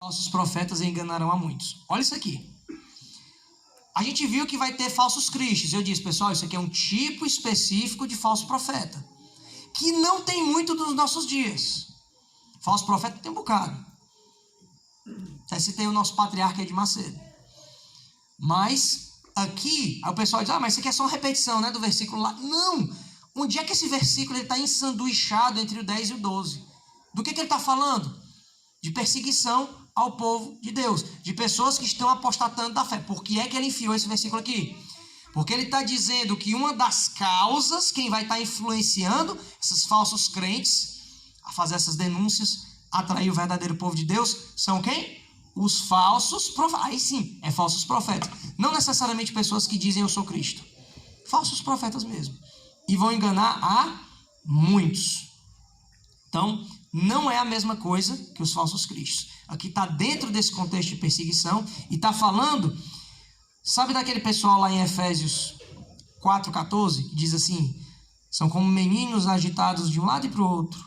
Falsos profetas enganarão a muitos. Olha isso aqui. A gente viu que vai ter falsos cristos. Eu disse, pessoal, isso aqui é um tipo específico de falso profeta, que não tem muito nos nossos dias. Falso profeta tem um bocado. Até citei o nosso patriarca de Macedo. Mas aqui, aí o pessoal diz, mas isso aqui é só uma repetição, né, do versículo lá. Não! Onde é que esse versículo está ensanduichado entre o 10 e o 12? Do que ele está falando? De perseguição ao povo de Deus, de pessoas que estão apostatando da fé. Por que é que ele enfiou esse versículo aqui? Porque ele está dizendo que uma das causas, quem vai estar influenciando esses falsos crentes a fazer essas denúncias, atrair o verdadeiro povo de Deus, são quem? Os falsos profetas. Aí sim, é falsos profetas. Não necessariamente pessoas que dizem eu sou Cristo. Falsos profetas mesmo. E vão enganar a muitos. Então, não é a mesma coisa que os falsos cristos. Aqui está dentro desse contexto de perseguição e está falando, sabe daquele pessoal lá em Efésios 4,14, que diz assim, são como meninos agitados de um lado e para o outro,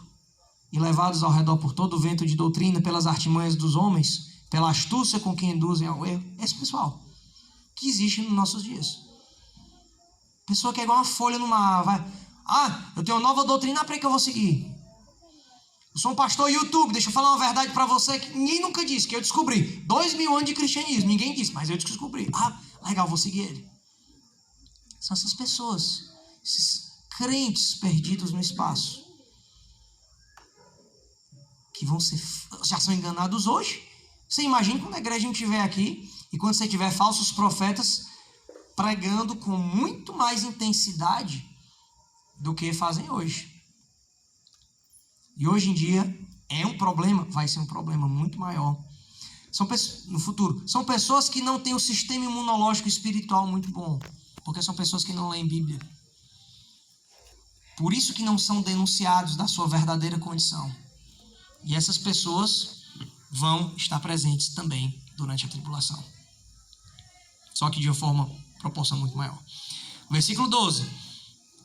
e levados ao redor por todo o vento de doutrina, pelas artimanhas dos homens, pela astúcia com que induzem ao erro. Esse pessoal que existe nos nossos dias. Pessoa que é igual uma folha numa árvore. Eu tenho uma nova doutrina, para que eu vou seguir? Eu sou um pastor YouTube, deixa eu falar uma verdade para você que ninguém nunca disse, que eu descobri. 2000 anos de cristianismo, ninguém disse, mas eu descobri. Legal, vou seguir ele. São essas pessoas, esses crentes perdidos no espaço, que já são enganados hoje. Você imagina quando a igreja não estiver aqui e quando você tiver falsos profetas pregando com muito mais intensidade do que fazem hoje. E hoje em dia é um problema, vai ser um problema muito maior. No futuro, são pessoas que não têm um sistema imunológico espiritual muito bom, porque são pessoas que não leem Bíblia. Por isso que não são denunciados da sua verdadeira condição. E essas pessoas vão estar presentes também durante a tribulação. Só que de uma forma, proporção muito maior. Versículo 12.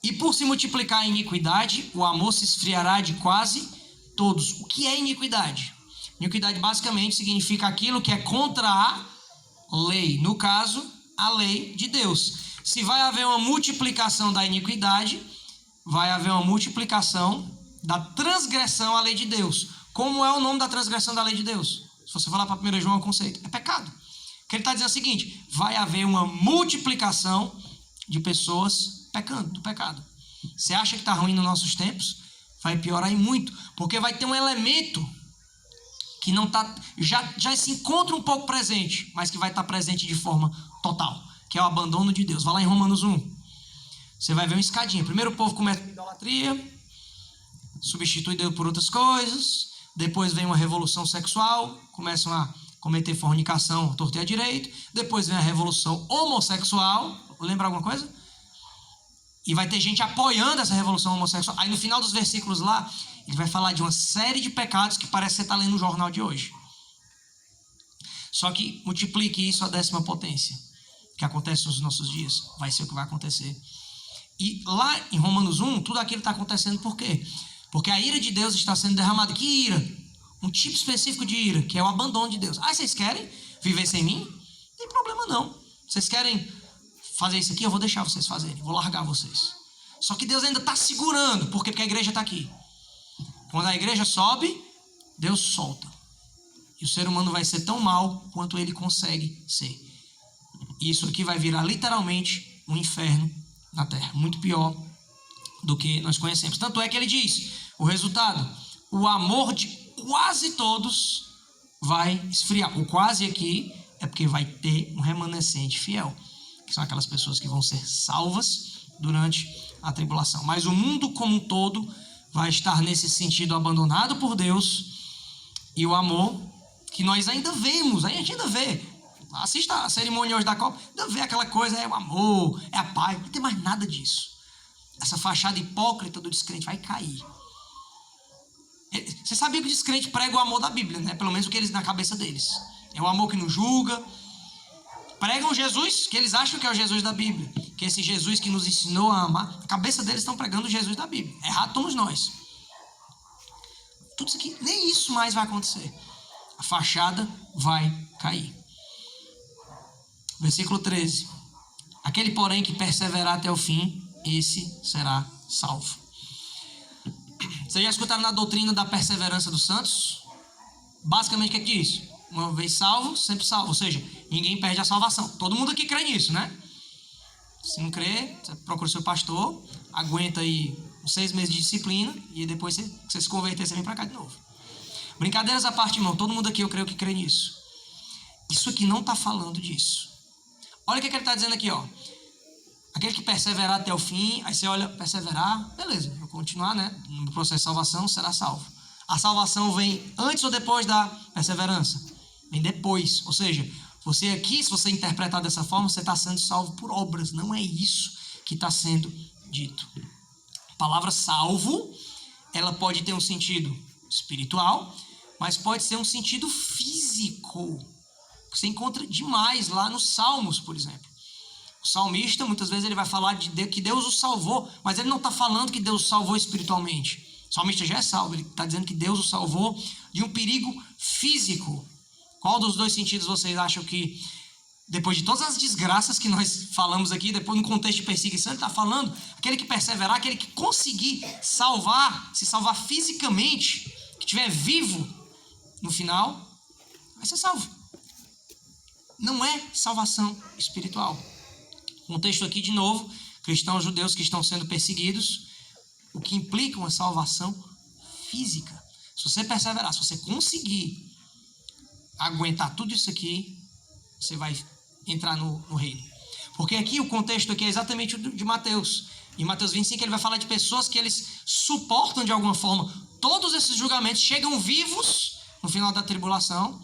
E por se multiplicar a iniquidade, o amor se esfriará de quase todos. O que é iniquidade? Iniquidade basicamente significa aquilo que é contra a lei. No caso, a lei de Deus. Se vai haver uma multiplicação da iniquidade, vai haver uma multiplicação da transgressão à lei de Deus. Como é o nome da transgressão da lei de Deus? Se você falar para 1 João, é o conceito. É pecado. O que ele está dizendo é o seguinte, vai haver uma multiplicação de pessoas pecando, do pecado. Você acha que está ruim nos nossos tempos? Vai piorar e muito, porque vai ter um elemento que não tá, já se encontra um pouco presente, mas que vai estar presente de forma total, que é o abandono de Deus. Vai lá em Romanos 1. Você vai ver uma escadinha. Primeiro o povo começa com idolatria, substitui Deus por outras coisas, depois vem uma revolução sexual, começam a cometer fornicação, torto e a direito, depois vem a revolução homossexual, lembra alguma coisa? E vai ter gente apoiando essa revolução homossexual. Aí no final dos versículos lá, ele vai falar de uma série de pecados que parece que você está lendo no jornal de hoje. Só que multiplique isso à 10ª potência, que acontece nos nossos dias. Vai ser o que vai acontecer. E lá em Romanos 1, tudo aquilo está acontecendo por quê? Porque a ira de Deus está sendo derramada. Que ira? Um tipo específico de ira, que é o abandono de Deus. Vocês querem viver sem mim? Não tem problema não. Vocês querem fazer isso aqui? Eu vou deixar vocês fazerem. Vou largar vocês. Só que Deus ainda está segurando. Por quê? Porque a igreja está aqui. Quando a igreja sobe, Deus solta. E o ser humano vai ser tão mal quanto ele consegue ser. E isso aqui vai virar literalmente um inferno na terra. Muito pior do que nós conhecemos. Tanto é que ele diz, o resultado, o amor de quase todos vai esfriar. O quase aqui é porque vai ter um remanescente fiel, que são aquelas pessoas que vão ser salvas durante a tribulação. Mas o mundo como um todo vai estar nesse sentido abandonado por Deus, e o amor que nós ainda vemos, a gente ainda vê. Assista a cerimônia hoje da Copa, ainda vê aquela coisa, é o amor, é a paz, não tem mais nada disso. Essa fachada hipócrita do descrente vai cair. Você sabia que o descrente prega o amor da Bíblia, né? Pelo menos o que eles na cabeça deles. É o amor que não julga. Pregam Jesus, que eles acham que é o Jesus da Bíblia, que esse Jesus que nos ensinou a amar. A cabeça deles estão pregando o Jesus da Bíblia. Errado somos nós. Tudo isso aqui, nem isso mais vai acontecer. A fachada vai cair. Versículo 13. Aquele, porém, que perseverar até o fim, esse será salvo. Vocês já escutaram na doutrina da perseverança dos santos? Basicamente, o que é que diz? Uma vez salvo, sempre salvo. Ou seja, ninguém perde a salvação. Todo mundo aqui crê nisso, né? Se não crê, você procura o seu pastor, aguenta aí uns 6 meses de disciplina e depois você se converter, você vem para cá de novo. Brincadeiras à parte, irmão. Todo mundo aqui eu creio que crê nisso. Isso aqui não está falando disso. Olha o que ele está dizendo aqui, ó. Aquele que perseverar até o fim, aí você olha, perseverar, beleza, vou continuar, né? No processo de salvação, será salvo. A salvação vem antes ou depois da perseverança? Vem depois. Ou seja, você aqui, se você interpretar dessa forma, você está sendo salvo por obras. Não é isso que está sendo dito. A palavra salvo, ela pode ter um sentido espiritual, mas pode ser um sentido físico. Você encontra demais lá nos Salmos, por exemplo. O salmista, muitas vezes, ele vai falar de que Deus o salvou, mas ele não está falando que Deus o salvou espiritualmente. O salmista já é salvo, ele está dizendo que Deus o salvou de um perigo físico. Qual dos dois sentidos vocês acham que, depois de todas as desgraças que nós falamos aqui, depois no contexto de perseguição, ele está falando, aquele que perseverar, aquele que conseguir salvar, se salvar fisicamente, que estiver vivo no final, vai ser salvo. Não é salvação espiritual. Contexto aqui de novo, cristãos judeus que estão sendo perseguidos, o que implica uma salvação física. Se você perseverar, se você conseguir aguentar tudo isso aqui, você vai entrar no reino. Porque aqui o contexto aqui é exatamente o de Mateus. Em Mateus 25 ele vai falar de pessoas que eles suportam de alguma forma todos esses julgamentos, chegam vivos no final da tribulação,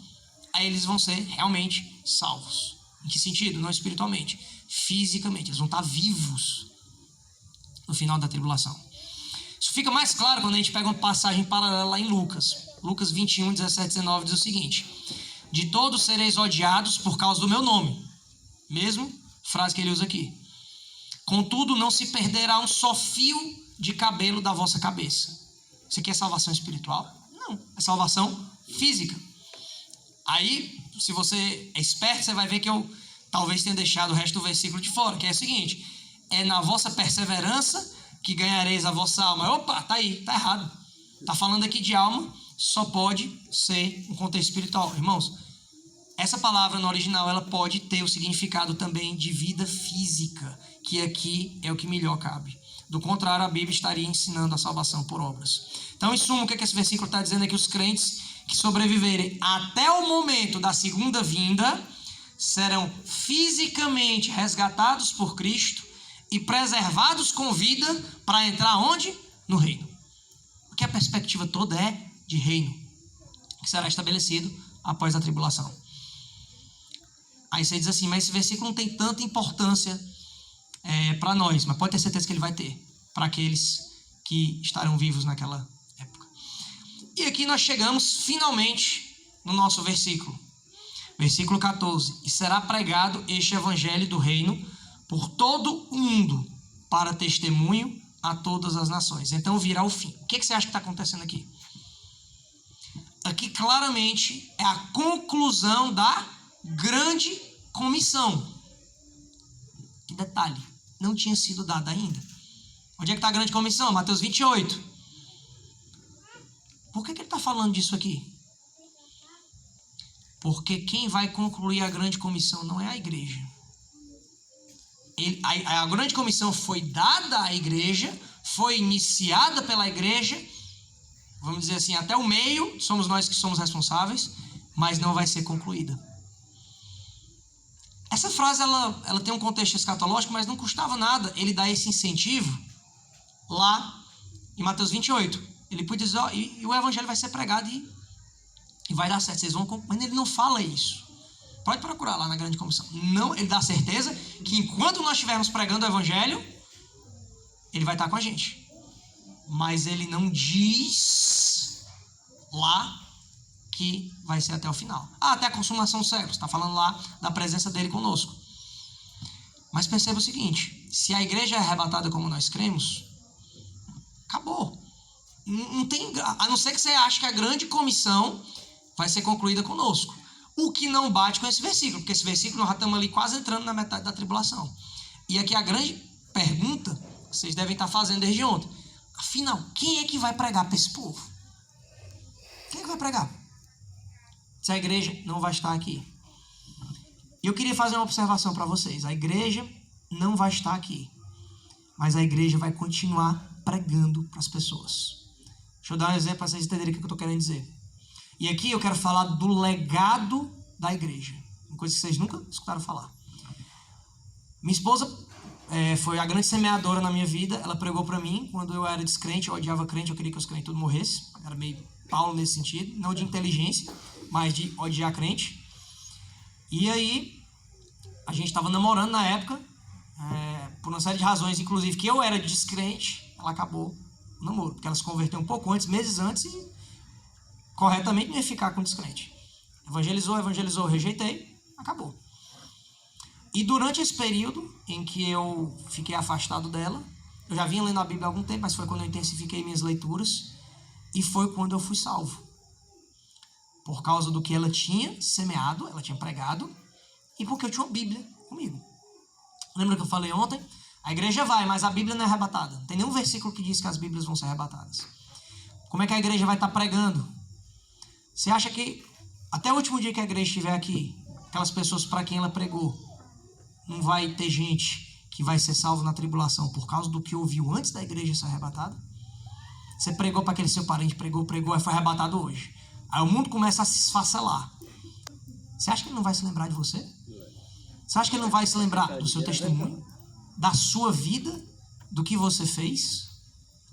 aí eles vão ser realmente salvos. Em que sentido? Não espiritualmente, fisicamente. Eles vão estar vivos no final da tribulação. Isso fica mais claro quando a gente pega uma passagem paralela lá em Lucas. Lucas 21, 17, 19 diz o seguinte: de todos sereis odiados por causa do meu nome. Mesmo frase que ele usa aqui. Contudo, não se perderá um só fio de cabelo da vossa cabeça. Isso aqui é salvação espiritual? Não, é salvação física. Aí, se você é esperto, você vai ver que eu talvez tenha deixado o resto do versículo de fora, que é o seguinte: é na vossa perseverança que ganhareis a vossa alma. Opa, tá aí, tá errado. Tá falando aqui de alma, só pode ser um contexto espiritual. Irmãos, essa palavra no original, ela pode ter o significado também de vida física, que aqui é o que melhor cabe. Do contrário, a Bíblia estaria ensinando a salvação por obras. Então, em suma, o que esse versículo está dizendo é que os crentes que sobreviverem até o momento da segunda vinda serão fisicamente resgatados por Cristo e preservados com vida para entrar onde? No reino. Porque a perspectiva toda é de reino, que será estabelecido após a tribulação. Aí você diz assim, mas esse versículo não tem tanta importância para nós, mas pode ter certeza que ele vai ter para aqueles que estarão vivos naquela época. E aqui nós chegamos finalmente no nosso versículo. Versículo 14. E será pregado este evangelho do reino por todo o mundo, para testemunho a todas as nações. Então virá o fim. O que você acha que está acontecendo aqui? Aqui claramente é a conclusão da grande comissão. Que detalhe, não tinha sido dada ainda. Onde é que está a grande comissão? Mateus 28. Por que ele está falando disso aqui? Porque quem vai concluir a grande comissão não é a igreja. A grande comissão foi dada à igreja, foi iniciada pela igreja, vamos dizer assim, até o meio, somos nós que somos responsáveis, mas não vai ser concluída. Essa frase ela tem um contexto escatológico, mas não custava nada ele dar esse incentivo lá em Mateus 28. Ele podia dizer, e o evangelho vai ser pregado e vai dar certo, vocês vão... Mas ele não fala isso. Pode procurar lá na grande comissão. Não, ele dá certeza que enquanto nós estivermos pregando o evangelho, ele vai estar com a gente. Mas ele não diz lá que vai ser até o final. Até a consumação dos séculos. Está falando lá da presença dele conosco. Mas perceba o seguinte: se a igreja é arrebatada como nós cremos, acabou. Não tem, a não ser que você ache que a grande comissão vai ser concluída conosco. O que não bate com esse versículo, porque esse versículo nós já estamos ali quase entrando na metade da tribulação. E aqui a grande pergunta que vocês devem estar fazendo desde ontem: afinal, quem é que vai pregar para esse povo? Quem é que vai pregar? Se a igreja não vai estar aqui. Eu queria fazer uma observação para vocês. A igreja não vai estar aqui, mas a igreja vai continuar pregando para as pessoas. Deixa eu dar um exemplo para vocês entenderem o que eu estou querendo dizer. E aqui eu quero falar do legado da igreja, uma coisa que vocês nunca escutaram falar. Minha esposa foi a grande semeadora na minha vida. Ela pregou para mim quando eu era descrente, eu odiava crente, eu queria que os crentes tudo morressem. Era meio Paulo nesse sentido, não de inteligência, mas de odiar crente. E aí, a gente estava namorando na época, por uma série de razões, inclusive que eu era descrente, ela acabou o namoro, porque ela se converteu um pouco antes, meses antes, e corretamente não ia ficar com descrente. Evangelizou, rejeitei, acabou. E durante esse período em que eu fiquei afastado dela, eu já vinha lendo a Bíblia há algum tempo, mas foi quando eu intensifiquei minhas leituras, e foi quando eu fui salvo. Por causa do que ela tinha semeado, ela tinha pregado, e porque eu tinha uma Bíblia comigo. Lembra que eu falei ontem? A igreja vai, mas a Bíblia não é arrebatada. Não tem nenhum versículo que diz que as Bíblias vão ser arrebatadas. Como é que a igreja vai estar pregando? Você acha que até o último dia que a igreja estiver aqui, aquelas pessoas para quem ela pregou, não vai ter gente que vai ser salvo na tribulação por causa do que ouviu antes da igreja ser arrebatada? Você pregou para aquele seu parente, pregou, e foi arrebatado hoje. Aí o mundo começa a se esfacelar. Você acha que ele não vai se lembrar de você? Você acha que ele não vai se lembrar do seu testemunho? Da sua vida? Do que você fez?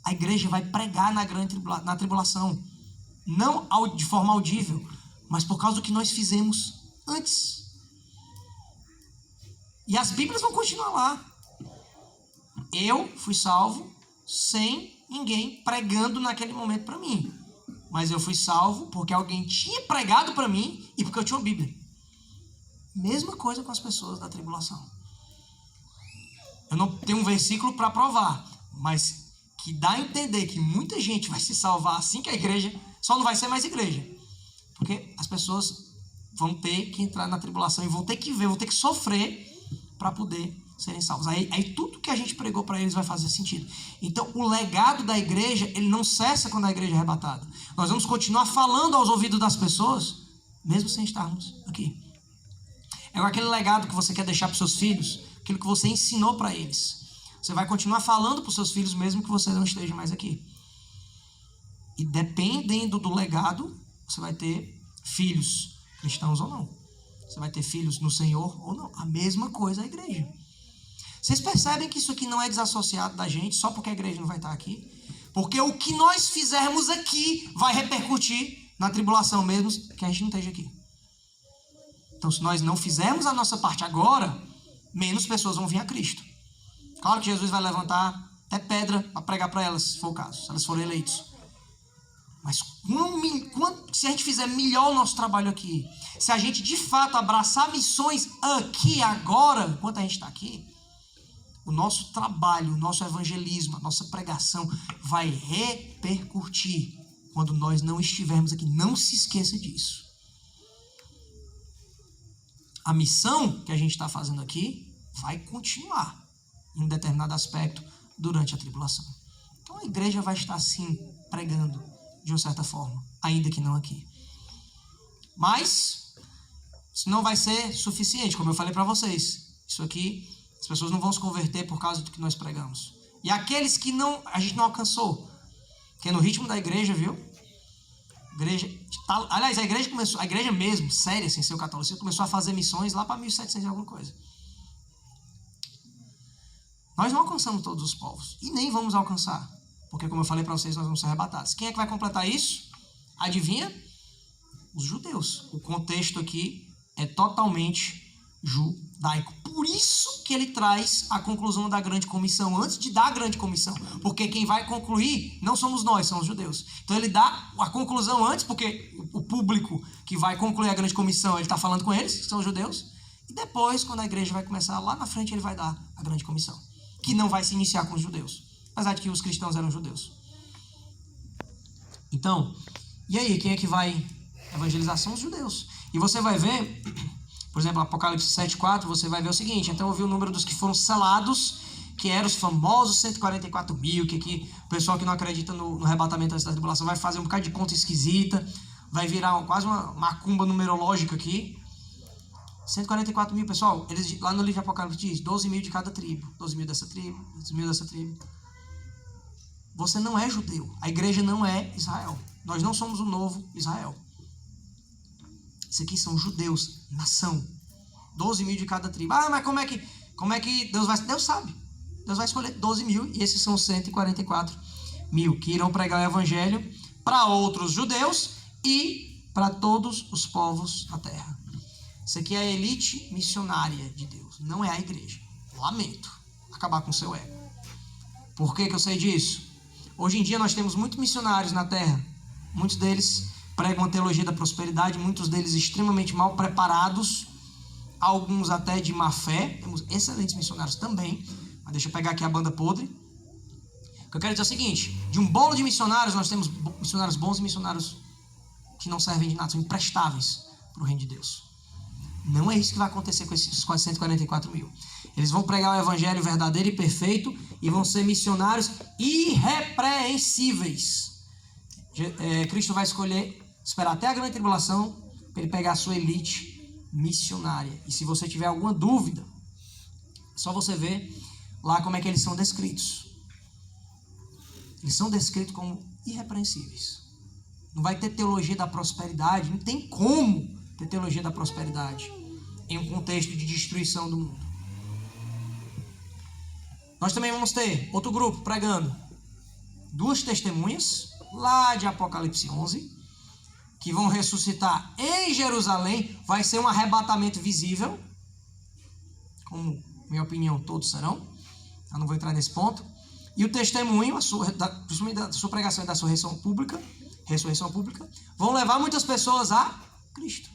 A igreja vai pregar na tribulação. Não de forma audível, mas por causa do que nós fizemos antes. E as Bíblias vão continuar lá. Eu fui salvo sem ninguém pregando naquele momento para mim. Mas eu fui salvo porque alguém tinha pregado para mim e porque eu tinha uma Bíblia. Mesma coisa com as pessoas da tribulação. Eu não tenho um versículo para provar, mas que dá a entender que muita gente vai se salvar assim que a igreja só não vai ser mais igreja. Porque as pessoas vão ter que entrar na tribulação e vão ter que ver, vão ter que sofrer para poder serem salvos. Aí tudo que a gente pregou para eles vai fazer sentido. Então, o legado da igreja, ele não cessa quando a igreja é arrebatada. Nós vamos continuar falando aos ouvidos das pessoas, mesmo sem estarmos aqui. É aquele legado que você quer deixar para os seus filhos, aquilo que você ensinou para eles. Você vai continuar falando para os seus filhos, mesmo que você não esteja mais aqui. E dependendo do legado, você vai ter filhos cristãos ou não. Você vai ter filhos no Senhor ou não. A mesma coisa a igreja. Vocês percebem que isso aqui não é desassociado da gente só porque a igreja não vai estar aqui? Porque o que nós fizermos aqui vai repercutir na tribulação mesmo que a gente não esteja aqui. Então, se nós não fizermos a nossa parte agora, menos pessoas vão vir a Cristo. Claro que Jesus vai levantar até pedra para pregar para elas, se for o caso, se elas forem eleitos. Mas se a gente fizer melhor o nosso trabalho aqui, se a gente de fato abraçar missões aqui agora, enquanto a gente está aqui, o nosso trabalho, o nosso evangelismo, a nossa pregação vai repercutir quando nós não estivermos aqui. Não se esqueça disso. A missão que a gente está fazendo aqui vai continuar em um determinado aspecto durante a tribulação. Então a igreja vai estar sim pregando de uma certa forma, ainda que não aqui. Mas isso não vai ser suficiente, como eu falei para vocês. Isso aqui, as pessoas não vão se converter por causa do que nós pregamos. E aqueles que a gente não alcançou, que é no ritmo da igreja, viu? Aliás, a igreja mesmo, séria, sem ser o catolicismo, começou a fazer missões lá para 1700 e alguma coisa. Nós não alcançamos todos os povos e nem vamos alcançar, porque como eu falei para vocês, nós vamos ser arrebatados. Quem é que vai completar isso? Adivinha? Os judeus. O contexto aqui é totalmente judaico. Por isso que ele traz a conclusão da grande comissão, antes de dar a grande comissão. Porque quem vai concluir não somos nós, são os judeus. Então ele dá a conclusão antes, porque o público que vai concluir a grande comissão, ele está falando com eles, que são os judeus. E depois, quando a igreja vai começar lá na frente, ele vai dar a grande comissão. Que não vai se iniciar com os judeus. Apesar de que os cristãos eram judeus. Então, e aí, quem é que vai Evangelização dos judeus. E você vai ver, por exemplo, Apocalipse 7,4, você vai ver o seguinte: então eu vi o número dos que foram selados, que eram os famosos 144 mil, que aqui o pessoal que não acredita no arrebatamento antes da tribulação vai fazer um bocado de conta esquisita, vai virar quase uma macumba numerológica aqui. 144 mil, pessoal, eles, lá no livro de Apocalipse diz 12 mil de cada tribo, 12 mil dessa tribo, 12 mil dessa tribo. Você não é judeu, a igreja não é Israel, nós não somos o novo Israel. Isso aqui são judeus, nação, 12 mil de cada tribo. Ah, mas como é que Deus vai... Deus sabe, Deus vai escolher 12 mil, e esses são 144 mil, que irão pregar o evangelho para outros judeus e para todos os povos da terra. Isso aqui é a elite missionária de Deus, não é a igreja. Lamento acabar com o seu ego. Por que eu sei disso? Hoje em dia nós temos muitos missionários na terra, muitos deles pregam a teologia da prosperidade, muitos deles extremamente mal preparados, alguns até de má fé. Temos excelentes missionários também, mas deixa eu pegar aqui a banda podre. O que eu quero dizer é o seguinte: de um bolo de missionários, nós temos missionários bons e missionários que não servem de nada, são imprestáveis para o reino de Deus. Não é isso que vai acontecer com esses quase 144 mil. Eles vão pregar o evangelho verdadeiro e perfeito e vão ser missionários irrepreensíveis. Cristo vai esperar até a grande tribulação para ele pegar a sua elite missionária. E se você tiver alguma dúvida, é só você ver lá como é que eles são descritos. Eles são descritos como irrepreensíveis. Não vai ter teologia da prosperidade, não tem como ter teologia da prosperidade em um contexto de destruição do mundo. Nós também vamos ter outro grupo pregando 2 testemunhas lá de Apocalipse 11, que vão ressuscitar em Jerusalém. Vai ser um arrebatamento visível, como, minha opinião, todos serão. Eu não vou entrar nesse ponto. E o testemunho, principalmente da sua pregação e da sua ressurreição pública, vão levar muitas pessoas a Cristo.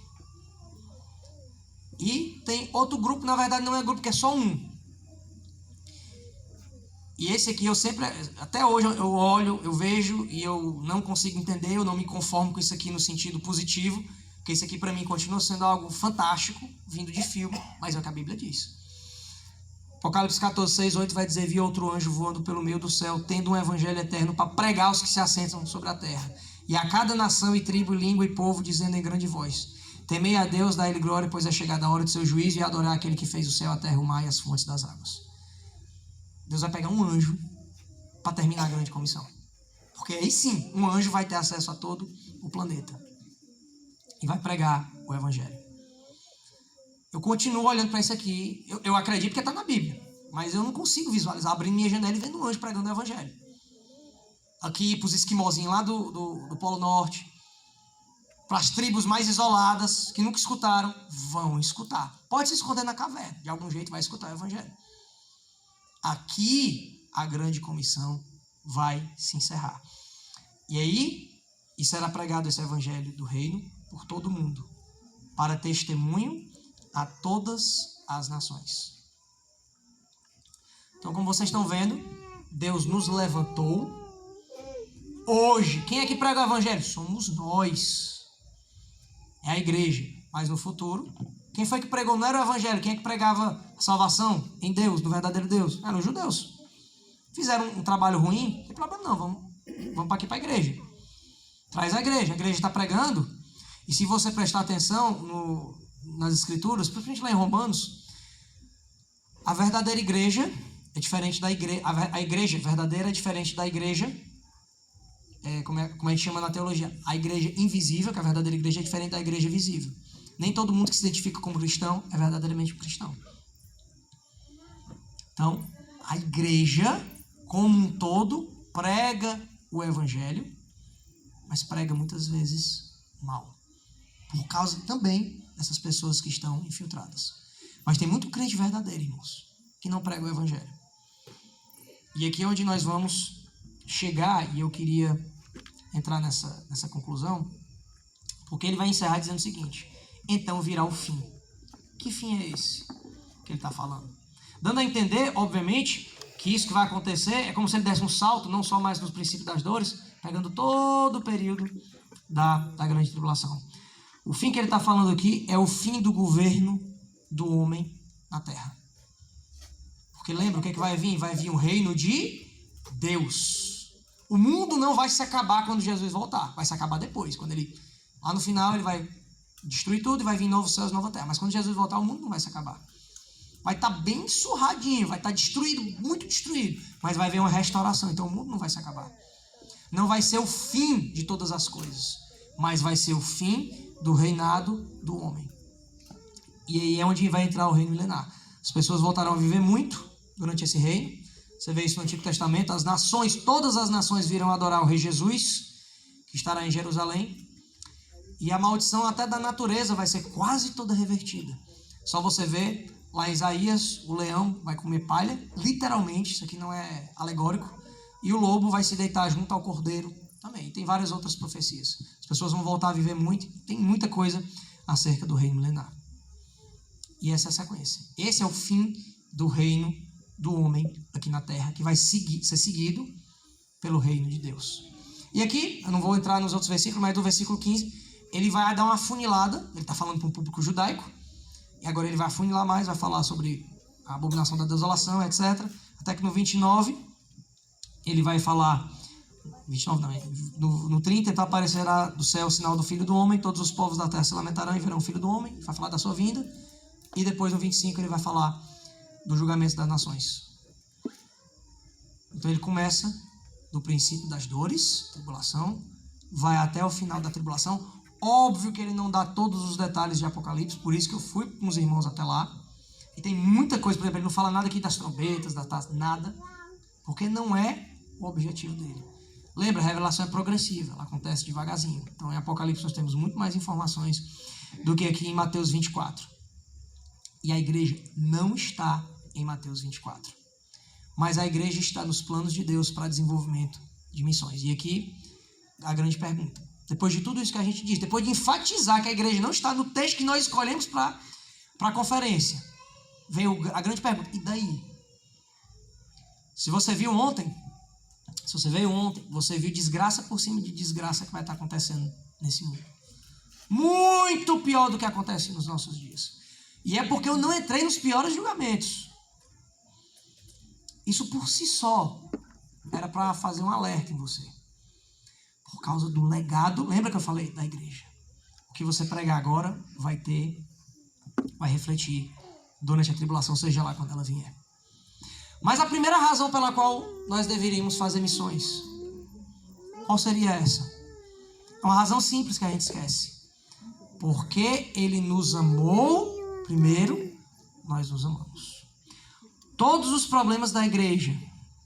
E tem outro grupo, na verdade não é grupo, que é só um. E esse aqui eu sempre, até hoje eu olho, eu vejo e eu não consigo entender, eu não me conformo com isso aqui no sentido positivo, porque isso aqui para mim continua sendo algo fantástico, vindo de filme, mas é o que a Bíblia diz. Apocalipse 14, 6, 8 vai dizer: vi outro anjo voando pelo meio do céu, tendo um evangelho eterno para pregar aos que se assentam sobre a terra, e a cada nação e tribo, língua e povo, dizendo em grande voz: temei a Deus, dai-lhe glória, pois é chegada a hora de seu juízo, e adorar aquele que fez o céu, a terra, o mar e as fontes das águas. Deus vai pegar um anjo para terminar a grande comissão. Porque aí sim, um anjo vai ter acesso a todo o planeta e vai pregar o evangelho. Eu continuo olhando para isso aqui, eu acredito que está na Bíblia, mas eu não consigo visualizar, abrindo minha janela e vendo um anjo pregando o evangelho. Aqui para os esquimozinhos lá do Polo Norte, para as tribos mais isoladas, que nunca escutaram, vão escutar. Pode se esconder na caverna, de algum jeito vai escutar o evangelho. Aqui a grande comissão vai se encerrar. E aí, e será pregado esse evangelho do reino por todo mundo, para testemunho a todas as nações. Então, como vocês estão vendo, Deus nos levantou. Hoje, quem é que prega o evangelho? Somos nós. É a igreja. Mas no futuro, quem foi que pregou? Não era o evangelho. Quem é que pregava a salvação em Deus, no verdadeiro Deus? Eram os judeus. Fizeram um trabalho ruim? Não tem problema não, vamos para aqui para a igreja. Traz a igreja está pregando. E se você prestar atenção nas escrituras, principalmente lá em Romanos, a verdadeira igreja é diferente da igreja. A igreja verdadeira é diferente da igreja, como a gente chama na teologia, a igreja invisível, que a verdadeira igreja é diferente da igreja visível. Nem todo mundo que se identifica como cristão é verdadeiramente cristão. Então, a igreja, como um todo, prega o evangelho, mas prega muitas vezes mal. Por causa também dessas pessoas que estão infiltradas. Mas tem muito crente verdadeiro, irmãos, que não prega o evangelho. E aqui é onde nós vamos chegar, e eu queria entrar nessa conclusão, porque ele vai encerrar dizendo o seguinte: então virá o fim. Que fim é esse que ele está falando? Dando a entender, obviamente, que isso que vai acontecer é como se ele desse um salto, não só mais nos princípios das dores, pegando todo o período da grande tribulação. O fim que ele está falando aqui é o fim do governo do homem na terra. Porque lembra o que vai vir? Vai vir o reino de Deus. O mundo não vai se acabar quando Jesus voltar. Vai se acabar depois. Quando ele, lá no final ele vai destruir tudo e vai vir novos céus e nova terra. Mas quando Jesus voltar, o mundo não vai se acabar. Vai estar bem surradinho, vai estar destruído, muito destruído. Mas vai haver uma restauração. Então o mundo não vai se acabar. Não vai ser o fim de todas as coisas. Mas vai ser o fim do reinado do homem. E aí é onde vai entrar o reino milenar. As pessoas voltarão a viver muito durante esse reino. Você vê isso no Antigo Testamento. As nações, todas as nações virão adorar o rei Jesus, que estará em Jerusalém. E a maldição até da natureza vai ser quase toda revertida. Só você vê lá em Isaías, o leão vai comer palha, literalmente, isso aqui não é alegórico. E o lobo vai se deitar junto ao cordeiro também. Tem várias outras profecias. As pessoas vão voltar a viver muito. Tem muita coisa acerca do reino milenar. E essa é a sequência. Esse é o fim do reino do homem aqui na terra, que vai ser seguido pelo reino de Deus. E aqui, eu não vou entrar nos outros versículos, mas do versículo 15, ele vai dar uma afunilada. Ele está falando para um público judaico. E agora ele vai afunilar mais, vai falar sobre a abominação da desolação, etc. Até que no 29, ele vai falar... 29 não, no 30, então aparecerá do céu o sinal do Filho do Homem, todos os povos da terra se lamentarão e verão o Filho do Homem. Vai falar da sua vinda. E depois no 25 ele vai falar do julgamento das nações. Então ele começa do princípio das dores, tribulação, vai até o final da tribulação. Óbvio que ele não dá todos os detalhes de Apocalipse, por isso que eu fui com os irmãos até lá. E tem muita coisa, por exemplo, ele não fala nada aqui das trombetas, das taças, nada, porque não é o objetivo dele. Lembra, a revelação é progressiva, ela acontece devagarzinho. Então em Apocalipse nós temos muito mais informações do que aqui em Mateus 24. E a igreja não está em Mateus 24. Mas a igreja está nos planos de Deus para desenvolvimento de missões. E aqui a grande pergunta. Depois de tudo isso que a gente diz, depois de enfatizar que a igreja não está no texto que nós escolhemos para a conferência, vem a grande pergunta. E daí? Se você veio ontem, você viu desgraça por cima de desgraça que vai estar acontecendo nesse mundo. Muito pior do que acontece nos nossos dias. E é porque eu não entrei nos piores julgamentos. Isso por si só era para fazer um alerta em você. Por causa do legado, lembra que eu falei da igreja? O que você pregar agora vai refletir durante a tribulação, seja lá quando ela vier. Mas a primeira razão pela qual nós deveríamos fazer missões, qual seria essa? É uma razão simples que a gente esquece. Porque ele nos amou primeiro, nós nos amamos. Todos os problemas da igreja,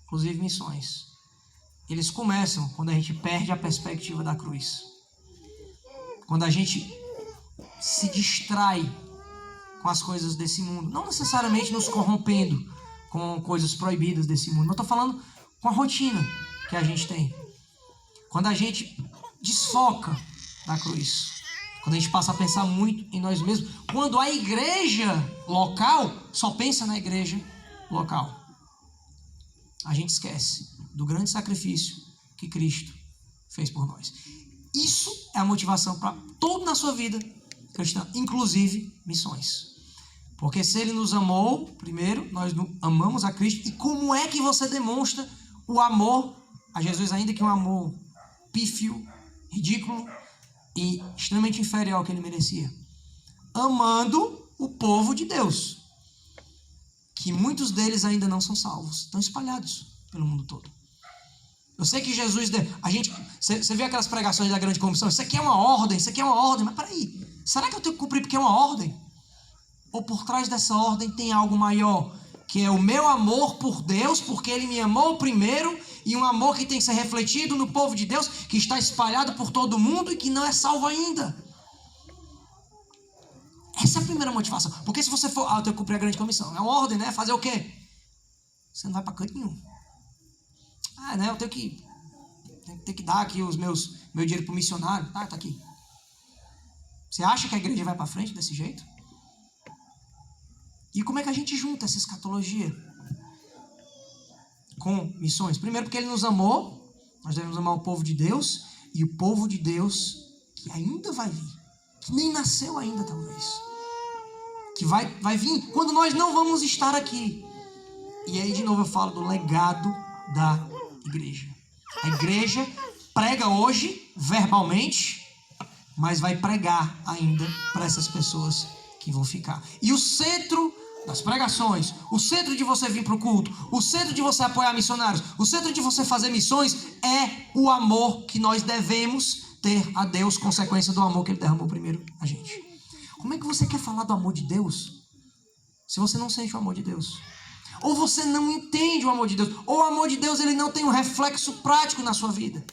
inclusive missões, eles começam quando a gente perde a perspectiva da cruz. Quando a gente se distrai com as coisas desse mundo. Não necessariamente nos corrompendo com coisas proibidas desse mundo. Eu estou falando com a rotina que a gente tem. Quando a gente desfoca da cruz. Quando a gente passa a pensar muito em nós mesmos. Quando a igreja local só pensa na igreja local. A gente esquece do grande sacrifício que Cristo fez por nós. Isso é a motivação para tudo na sua vida cristã, inclusive missões. Porque se ele nos amou, primeiro, nós amamos a Cristo. E como é que você demonstra o amor a Jesus, ainda que um amor pífio, ridículo e extremamente inferior ao que ele merecia? Amando o povo de Deus, que muitos deles ainda não são salvos, estão espalhados pelo mundo todo. Eu sei que Jesus... Você vê aquelas pregações da grande comissão? Isso aqui é uma ordem, mas peraí, será que eu tenho que cumprir porque é uma ordem? Ou por trás dessa ordem tem algo maior, que é o meu amor por Deus, porque ele me amou primeiro, e um amor que tem que ser refletido no povo de Deus, que está espalhado por todo mundo e que não é salvo ainda. Essa é a primeira motivação. Porque se você for, eu tenho que cumprir a grande comissão, é uma ordem, né? Fazer o quê? Você não vai para canto nenhum. Eu tenho que dar aqui meu dinheiro para o missionário. Tá aqui. Você acha que a igreja vai para frente desse jeito? E como é que a gente junta essa escatologia com missões? Primeiro, porque ele nos amou, nós devemos amar o povo de Deus, e o povo de Deus que ainda vai vir, nem nasceu ainda, talvez. Que vai vir quando nós não vamos estar aqui. E aí, de novo, eu falo do legado da igreja. A igreja prega hoje, verbalmente, mas vai pregar ainda para essas pessoas que vão ficar. E o centro das pregações, o centro de você vir para o culto, o centro de você apoiar missionários, o centro de você fazer missões é o amor que nós devemos ter a Deus, consequência do amor que Ele derramou primeiro a gente. Como é que você quer falar do amor de Deus se você não sente o amor de Deus? Ou você não entende o amor de Deus, ou o amor de Deus ele não tem um reflexo prático na sua vida.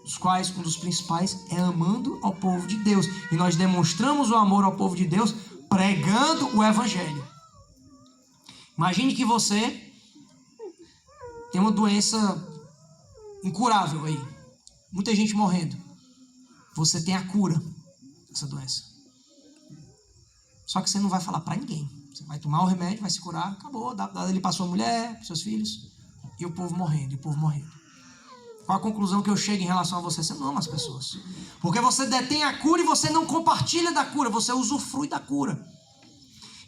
Dos quais um dos principais é amando ao povo de Deus. E nós demonstramos o amor ao povo de Deus pregando o evangelho. Imagine que você tem uma doença incurável aí. Muita gente morrendo. Você tem a cura dessa doença. Só que você não vai falar para ninguém. Você vai tomar o remédio, vai se curar, acabou. Dá ele para sua mulher, para seus filhos. E o povo morrendo, Qual a conclusão que eu chego em relação a você? Você não ama as pessoas. Porque você detém a cura e você não compartilha da cura. Você usufrui da cura.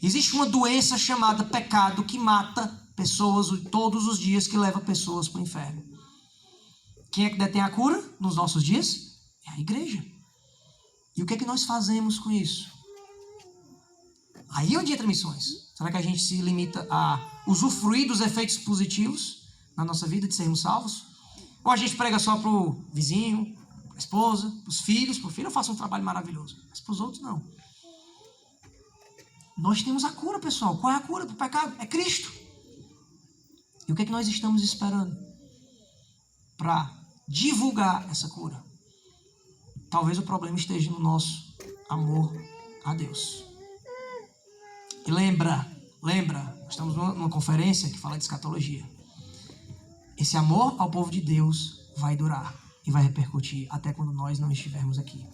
Existe uma doença chamada pecado que mata pessoas todos os dias, que leva pessoas para o inferno. Quem é que detém a cura nos nossos dias? É a igreja. E o que é que nós fazemos com isso? Aí é onde entra missões. Será que a gente se limita a usufruir dos efeitos positivos na nossa vida de sermos salvos? Ou a gente prega só para o vizinho, para a esposa, para os filhos? Para o filho eu faço um trabalho maravilhoso, mas para os outros não. Nós temos a cura, pessoal. Qual é a cura para o pecado? É Cristo. E o que é que nós estamos esperando para divulgar essa cura? Talvez o problema esteja no nosso amor a Deus. E lembra, nós estamos numa conferência que fala de escatologia. Esse amor ao povo de Deus vai durar e vai repercutir até quando nós não estivermos aqui.